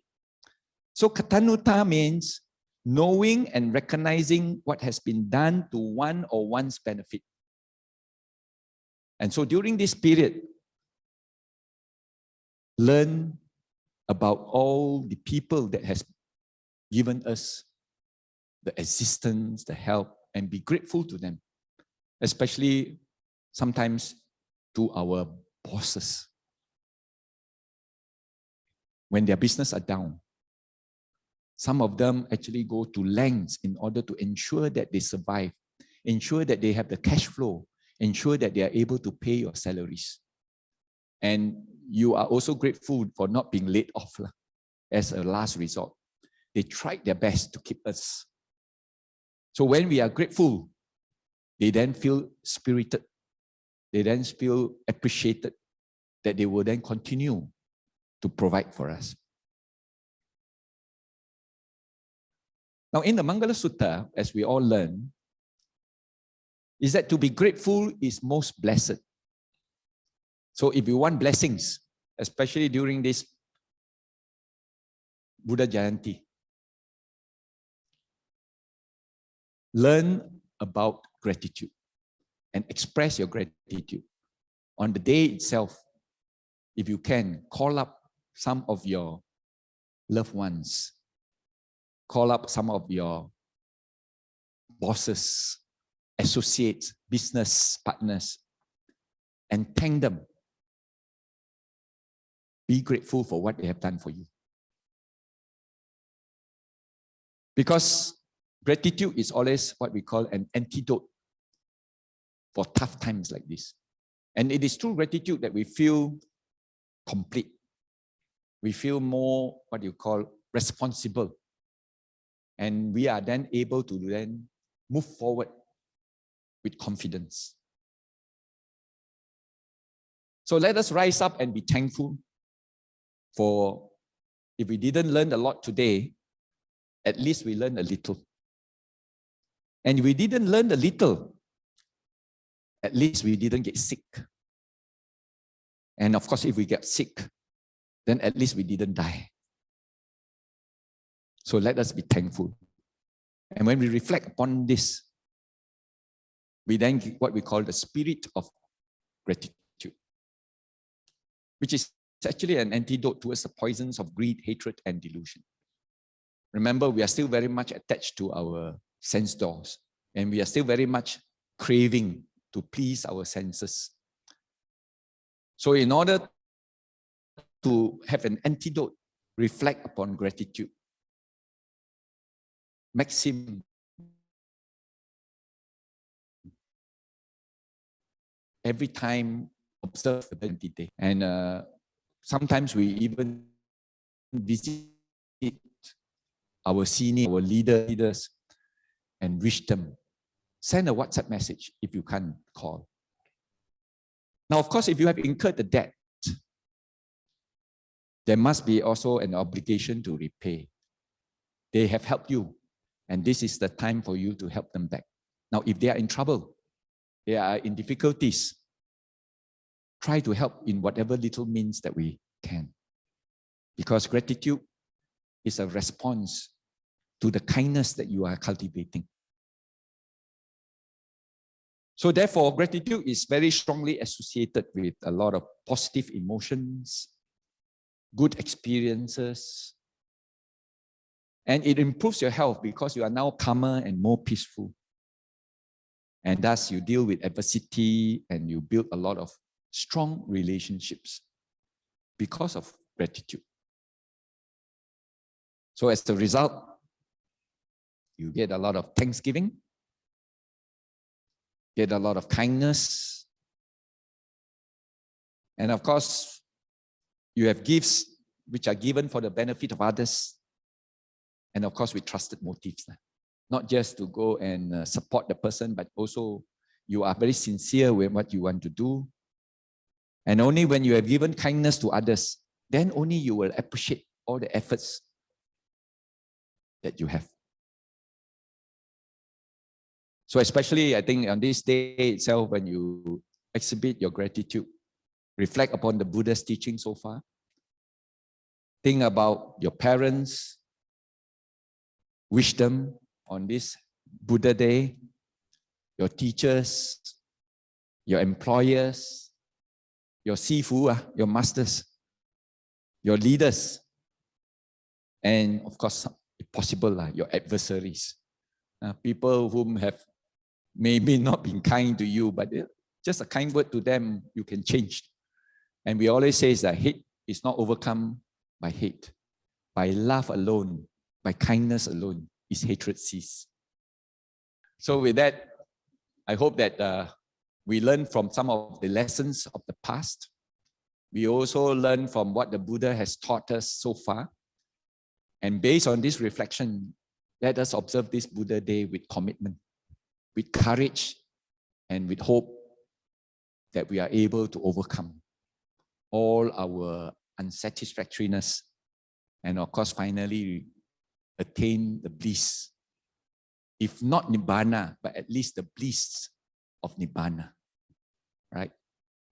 So Katanutta means knowing and recognizing what has been done to one or one's benefit. And so during this period, learn about all the people that has given us the existence, the help, and be grateful to them, especially sometimes to our bosses. When their business are down, some of them actually go to lengths in order to ensure that they survive, ensure that they have the cash flow, ensure that they are able to pay your salaries. And you are also grateful for not being laid off as a last resort. They tried their best to keep us. So when we are grateful, they then feel spirited. They then feel appreciated that they will then continue to provide for us. Now in the Mangala Sutta, as we all learn, is that to be grateful is most blessed. So if you want blessings, especially during this Buddha Jayanti, learn about gratitude and express your gratitude. On the day itself, if you can, call up some of your loved ones, call up some of your bosses, associates, business partners, and thank them. Be grateful for what they have done for you. Because gratitude is always what we call an antidote for tough times like this. And it is through gratitude that we feel complete. We feel more, what you call, responsible. And we are then able to then move forward with confidence. So let us rise up and be thankful for, if we didn't learn a lot today, at least we learned a little. And if we didn't learn a little, at least we didn't get sick. And of course, if we get sick, then at least we didn't die. So let us be thankful. And when we reflect upon this, we then get what we call the spirit of gratitude, which is actually an antidote towards the poisons of greed, hatred, and delusion. Remember, we are still very much attached to our sense doors, and we are still very much craving to please our senses. So in order to have an antidote, reflect upon gratitude. Maxim every time observe the day. And sometimes we even visit our senior, our leaders, and wish them. Send a WhatsApp message if you can't call. Now, of course, if you have incurred the debt, there must be also an obligation to repay. They have helped you, and this is the time for you to help them back. Now, if they are in trouble, they are in difficulties, try to help in whatever little means that we can. Because gratitude is a response to the kindness that you are cultivating. So therefore, gratitude is very strongly associated with a lot of positive emotions, good experiences, and it improves your health because you are now calmer and more peaceful. And thus you deal with adversity and you build a lot of strong relationships because of gratitude. So as a result, you get a lot of thanksgiving, get a lot of kindness, and of course, you have gifts which are given for the benefit of others, and of course with trusted motives. Not just to go and support the person, but also you are very sincere with what you want to do. And only when you have given kindness to others, then only you will appreciate all the efforts that you have. So especially, I think on this day itself, when you exhibit your gratitude, reflect upon the Buddha's teaching so far. Think about your parents, wish them on this Buddha Day, your teachers, your employers, your sifu, your masters, your leaders, and of course, if possible, your adversaries. People whom have maybe not been kind to you, but just a kind word to them, you can change. And we always say that hate is not overcome by hate. By love alone, by kindness alone, is hatred cease. So with that, I hope that we learn from some of the lessons of the past. We also learn from what the Buddha has taught us so far. And based on this reflection, let us observe this Buddha Day with commitment, with courage, and with hope that we are able to overcome all our unsatisfactoriness and of course finally attain the bliss. If not Nibbana, but at least the bliss of Nibbana. Right?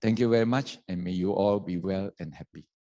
Thank you very much, and may you all be well and happy.